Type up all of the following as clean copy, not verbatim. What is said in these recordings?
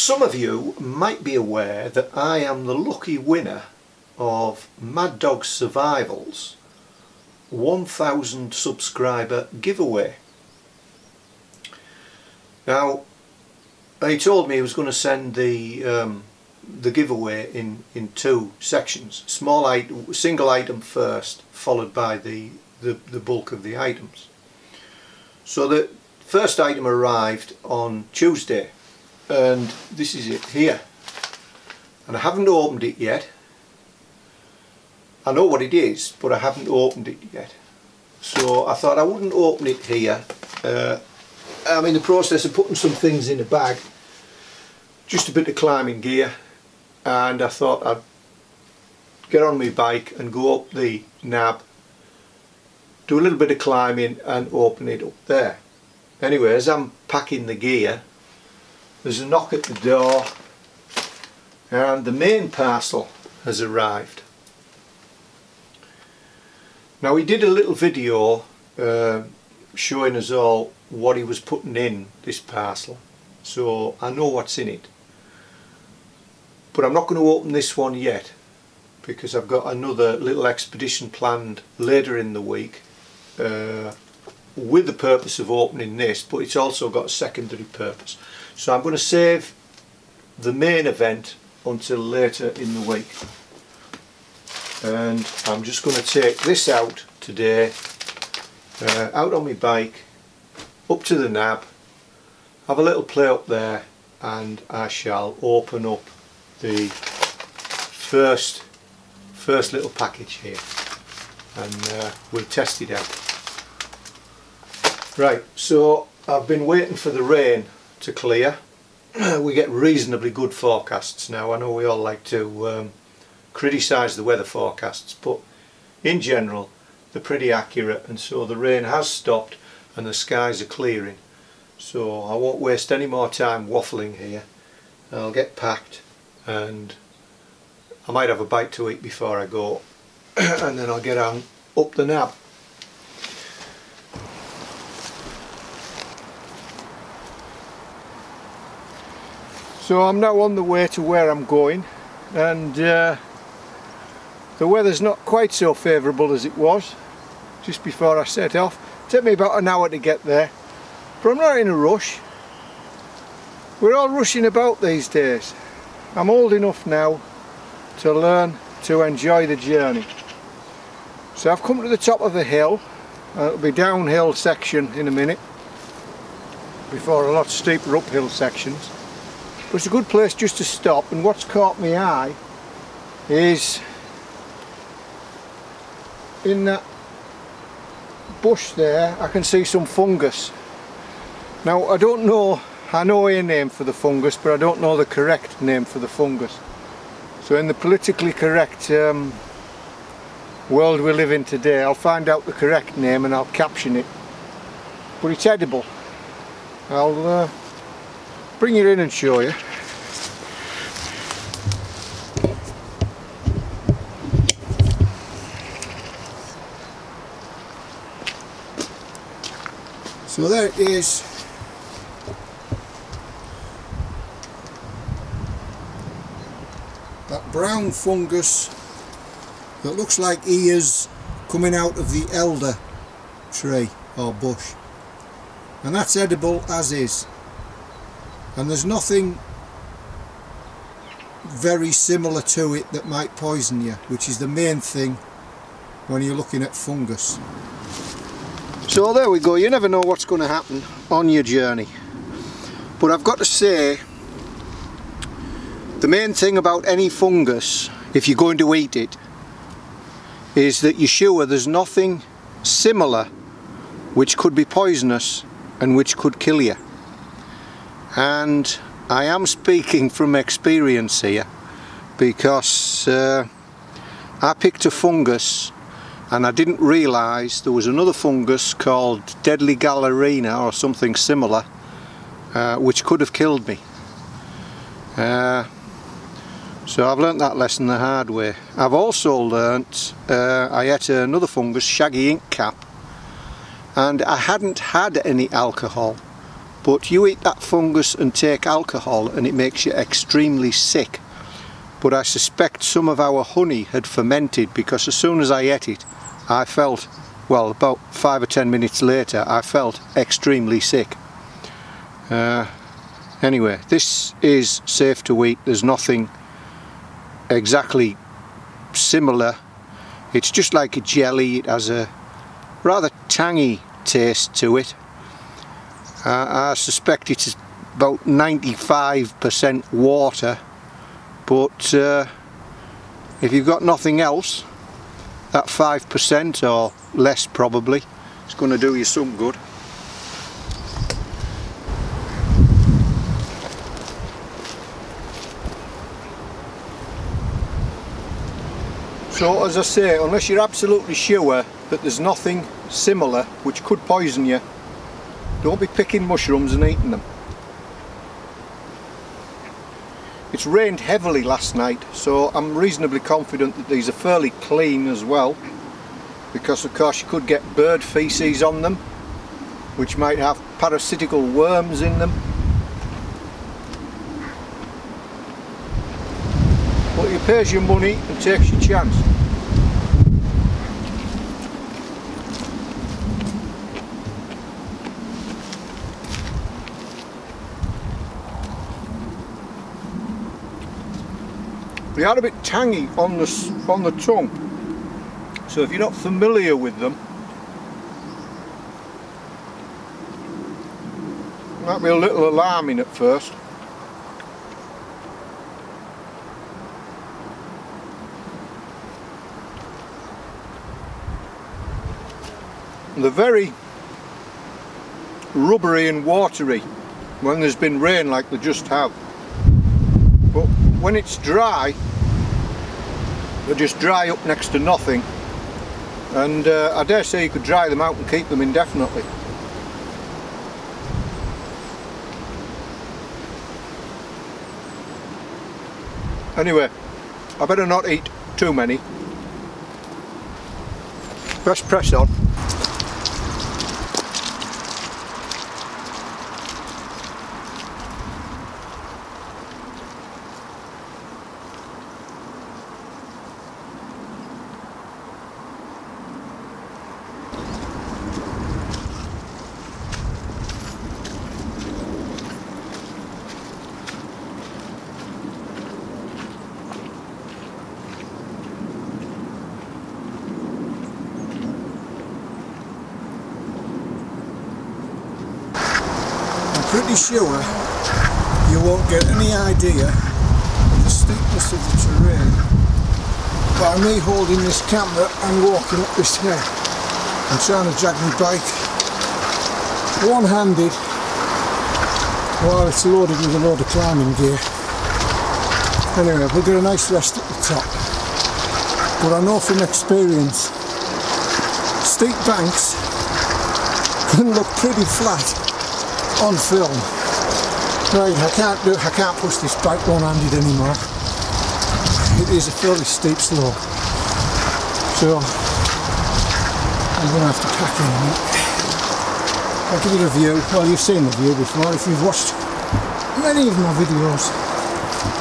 Some of you might be aware that I am the lucky winner of Mad Dog Survival's 1000 subscriber giveaway. Now, he told me he was going to send the giveaway in two sections. Single item first, followed by the bulk of the items. So the first item arrived on Tuesday, and this is it here, and I haven't opened it yet. I know what it is, but I haven't opened it yet, so I thought I wouldn't open it here. I'm in the process of putting some things in a bag, just a bit of climbing gear, and I thought I'd get on my bike and go up the Nab, do a little bit of climbing and open it up there. Anyway, as I'm packing the gear, there's a knock at the door and the main parcel has arrived. Now, he did a little video showing us all what he was putting in this parcel, so I know what's in it. But I'm not going to open this one yet, because I've got another little expedition planned later in the week with the purpose of opening this, but it's also got a secondary purpose. So I'm going to save the main event until later in the week, and I'm just going to take this out today, out on my bike, up to the Nab, have a little play up there, and I shall open up the first little package here, and we'll test it out. Right, so I've been waiting for the rain to clear. We get reasonably good forecasts now. I know we all like to criticise the weather forecasts, but in general they're pretty accurate, and so the rain has stopped and the skies are clearing. So I won't waste any more time waffling here. I'll get packed, and I might have a bite to eat before I go, and then I'll get on up the Nab. So I'm now on the way to where I'm going, and the weather's not quite so favourable as it was just before I set off. It took me about an hour to get there, but I'm not in a rush. We're all rushing about these days. I'm old enough now to learn to enjoy the journey. So I've come to the top of the hill. It'll be downhill section in a minute before a lot steeper uphill sections. But it's a good place just to stop, and what's caught my eye is in that bush there I can see some fungus. Now, I know a name for the fungus, but I don't know the correct name for the fungus. So in the politically correct world we live in today, I'll find out the correct name and I'll caption it. But it's edible. I'll bring it in and show you. So there it is. That brown fungus that looks like ears coming out of the elder tree or bush, and that's edible as is, and there's nothing very similar to it that might poison you, which is the main thing when you're looking at fungus. So there we go. You never know what's going to happen on your journey, but I've got to say, the main thing about any fungus, if you're going to eat it, is that you're sure there's nothing similar which could be poisonous and which could kill you. And I am speaking from experience here, because I picked a fungus and I didn't realise there was another fungus called deadly gallerina or something similar, which could have killed me. So I've learnt that lesson the hard way. I've also learnt, I ate another fungus, shaggy ink cap, and I hadn't had any alcohol but you eat that fungus and take alcohol and it makes you extremely sick. But I suspect some of our honey had fermented, because as soon as I ate it I felt, well, about 5 or 10 minutes later I felt extremely sick. Anyway, this is safe to eat. There's nothing exactly similar. It's just like a jelly. It has a rather tangy taste to it. I suspect it's about 95% water, but if you've got nothing else, that 5% or less probably is going to do you some good. So as I say, unless you're absolutely sure that there's nothing similar which could poison you, don't be picking mushrooms and eating them. It's rained heavily last night, so I'm reasonably confident that these are fairly clean as well, because of course you could get bird feces on them, which might have parasitical worms in them. But you pays your money and takes your chance. They are a bit tangy on the tongue, so if you're not familiar with them, it might be a little alarming at first. They're very rubbery and watery when there's been rain like they just have, but when it's dry, they just dry up next to nothing, and I dare say you could dry them out and keep them indefinitely. Anyway, I better not eat too many. Let's press on. Pretty sure you won't get any idea of the steepness of the terrain by me holding this camera and walking up this hill. I'm trying to drag my bike one-handed while it's loaded with a load of climbing gear. Anyway, we'll get a nice rest at the top, but I know from experience steep banks can look pretty flat on film. Right, I can't push this bike one-handed anymore. It is a fairly steep slope, so I'm going to have to pack in a minute. I'll give you a view. Well, you've seen the view before if you've watched many of my videos,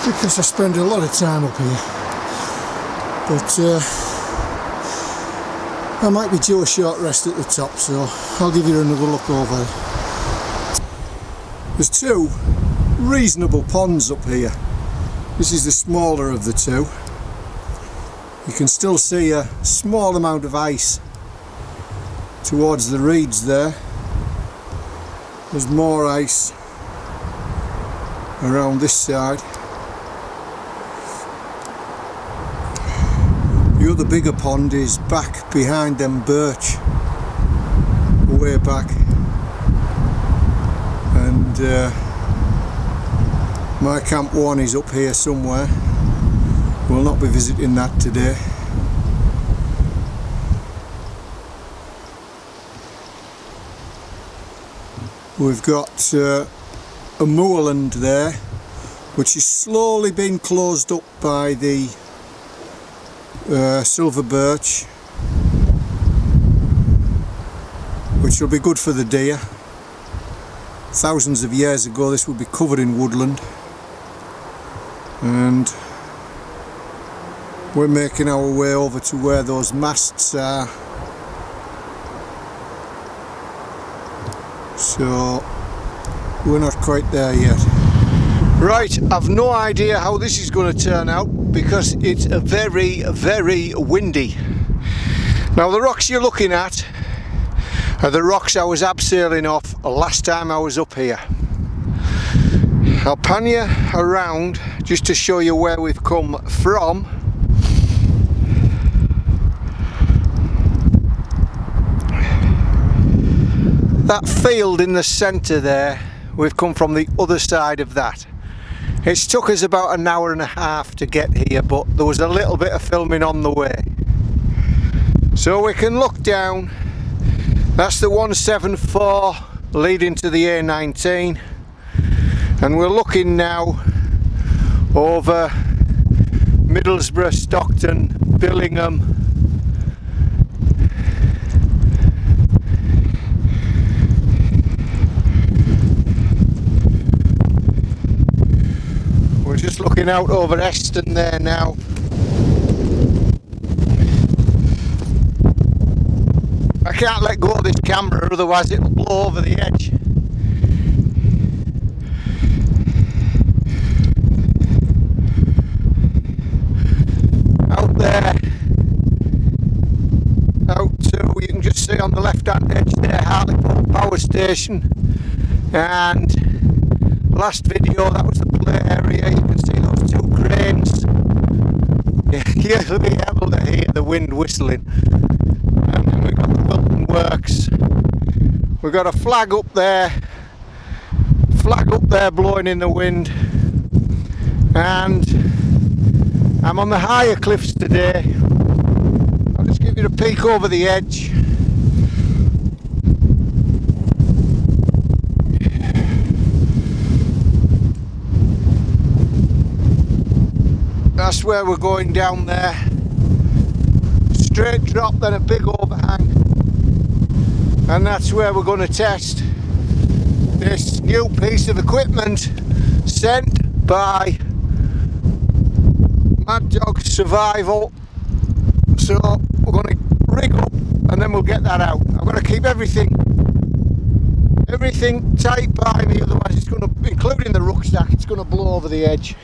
because I spend a lot of time up here. But I might be due a short rest at the top, so I'll give you another look over. There's two reasonable ponds up here. This is the smaller of the two. You can still see a small amount of ice towards the reeds there. There's more ice around this side. The other bigger pond is back behind them birch, way back. And my camp 1 is up here somewhere. We'll not be visiting that today. We've got a moorland there, which is slowly being closed up by the silver birch, which will be good for the deer. thousands of years ago this would be covered in woodland, and we're making our way over to where those masts are. So we're not quite there yet. Right, I've no idea how this is going to turn out because it's very, very windy. Now the rocks you're looking at are the rocks I was abseiling off last time I was up here. I'll pan you around just to show you where we've come from. That field in the centre there, we've come from the other side of that. It's took us about an hour and a half to get here, but there was a little bit of filming on the way. So we can look down. That's the 174 leading to the A19, and we're looking now over Middlesbrough, Stockton, Billingham. We're just looking out over Eston there now. I can't let go of this camera, otherwise it'll blow over the edge. Out there, out to, you can just see on the left hand edge there, Hartlepool Power Station, and last video that was the play area. You can see those two cranes. You'll be able to hear the wind whistling. And then we've got the Wilton Works. We've got a flag up there blowing in the wind, and I'm on the higher cliffs today. I'll just give you a peek over the edge. That's where we're going down there. Straight drop, then a big overhang, and that's where we're going to test this new piece of equipment sent by Mad Dog Survival. So we're going to rig up and then we'll get that out. I've got to keep everything tight by me, otherwise it's going to, including the rucksack, it's going to blow over the edge.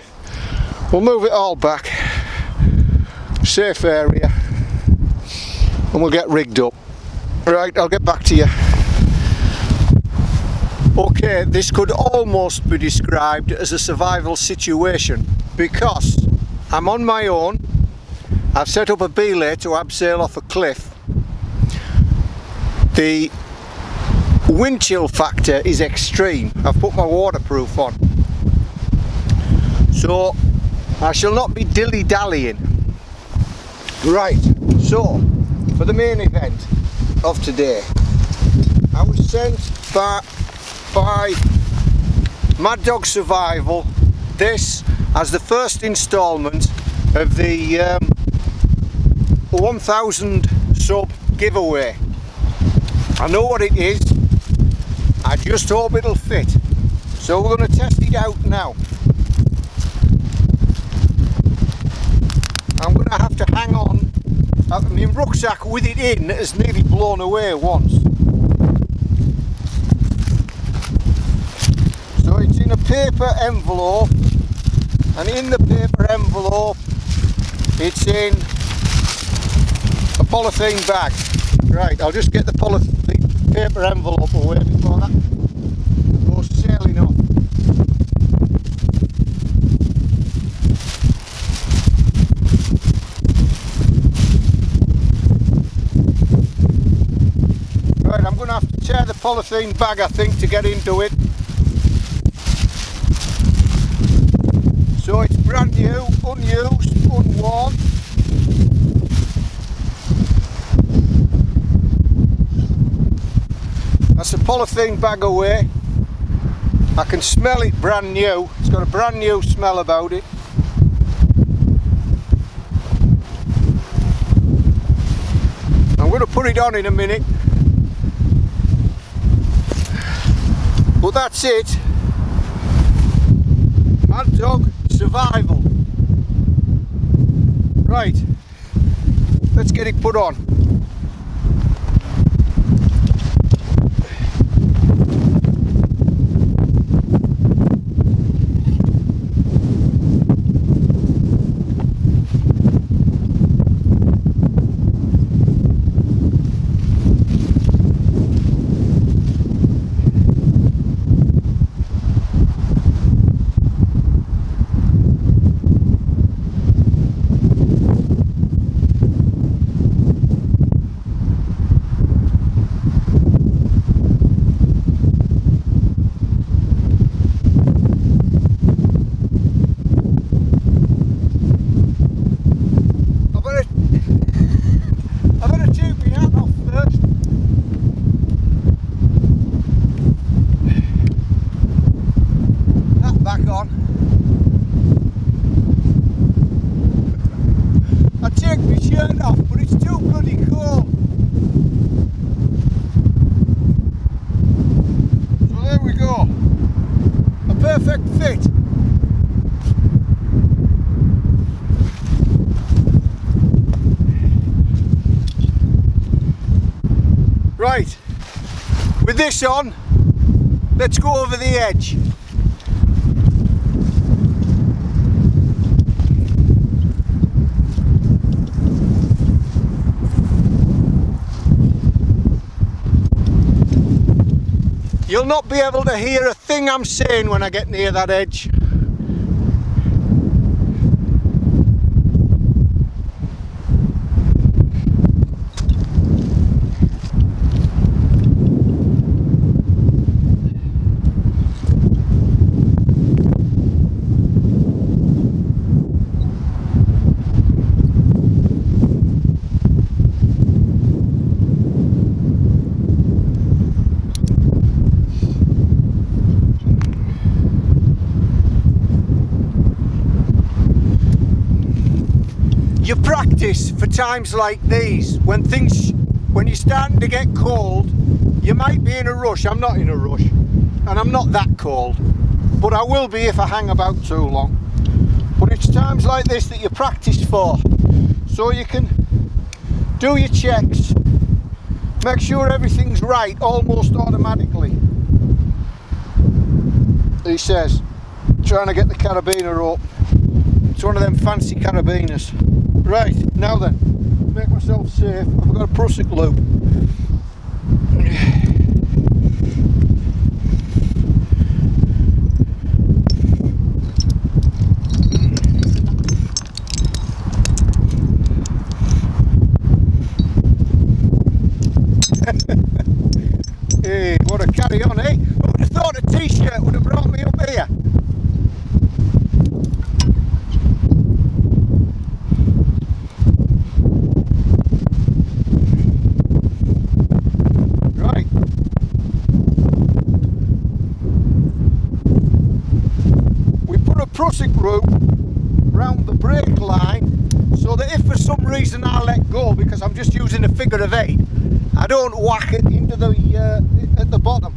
We'll move it all back, safe area, and we'll get rigged up. Right, I'll get back to you. Okay, this could almost be described as a survival situation because I'm on my own. I've set up a belay to abseil off a cliff. The wind chill factor is extreme. I've put my waterproof on. So I shall not be dilly-dallying. Right, so for the main event of today, I was sent by Mad Dog Survival this as the first instalment of the 1000 sub giveaway. I know what it is, I just hope it'll fit. So we're going to test it out now. I'm going to have to hang on. My rucksack with it in has nearly blown away once. So it's in a paper envelope, and in the paper envelope it's in a polythene bag. Right, I'll just get the paper envelope away before that goes sailing off. Right, I'm going to have to tear the polythene bag, I think, to get into it. So it's brand new, unused, unworn. That's a polythene bag away. I can smell it brand new. It's got a brand new smell about it. I'm going to put it on in a minute. But that's it. Mad dog survival. Right, let's get it put on. Right, with this on, let's go over the edge. You'll not be able to hear a thing I'm saying when I get near that edge. You practice for times like these, when you're starting to get cold. You might be in a rush. I'm not in a rush, and I'm not that cold, but I will be if I hang about too long. But it's times like this that you practice for, so you can do your checks, make sure everything's right almost automatically. He says, trying to get the carabiner up. It's one of them fancy carabiners. Right, now then, make myself safe. I've got a prusik loop. Hey, what a carry on, eh? I would have thought a t-shirt would have brought me up here. Prusik rope round the brake line, so that if for some reason I let go, because I'm just using a figure of 8, I don't whack it into the at the bottom.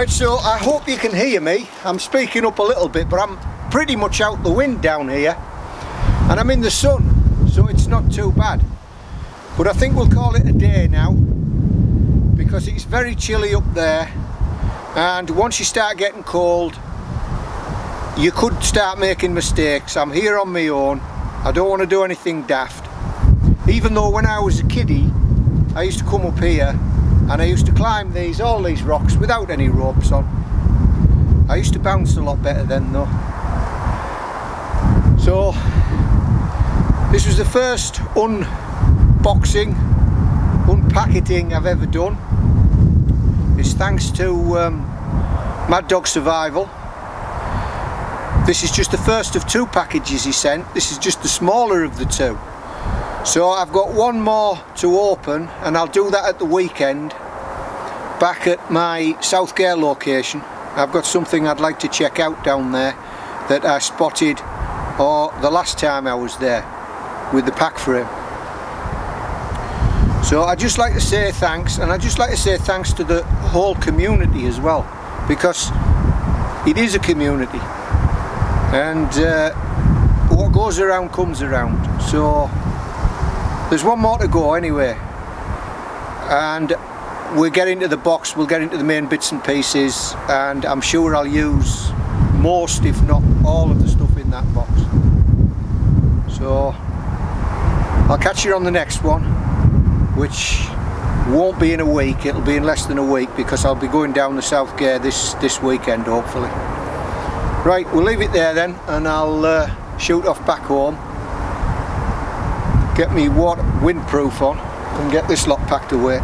Right, so I hope you can hear me. I'm speaking up a little bit, but I'm pretty much out the wind down here, and I'm in the sun, so it's not too bad. But I think we'll call it a day now, because it's very chilly up there, and once you start getting cold you could start making mistakes. I'm here on my own. I don't want to do anything daft, even though when I was a kiddie I used to come up here and I used to climb all these rocks without any ropes on. I used to bounce a lot better then though. So this was the first unboxing, unpacketing I've ever done. It's thanks to Mad Dog Survival. This is just the first of 2 packages he sent. This is just the smaller of the 2. So I've got one more to open, and I'll do that at the weekend back at my South GAW location. I've got something I'd like to check out down there that I spotted the last time I was there with the pack frame. So I'd just like to say thanks, and I'd just like to say thanks to the whole community as well, because it is a community, and what goes around comes around. So there's one more to go anyway, and we'll get into the box, we'll get into the main bits and pieces, and I'm sure I'll use most, if not all, of the stuff in that box. So I'll catch you on the next one, which won't be in a week. It'll be in less than a week, because I'll be going down the South GAW this weekend hopefully. Right, we'll leave it there then, and I'll shoot off back home, get me windproof on, and get this lot packed away.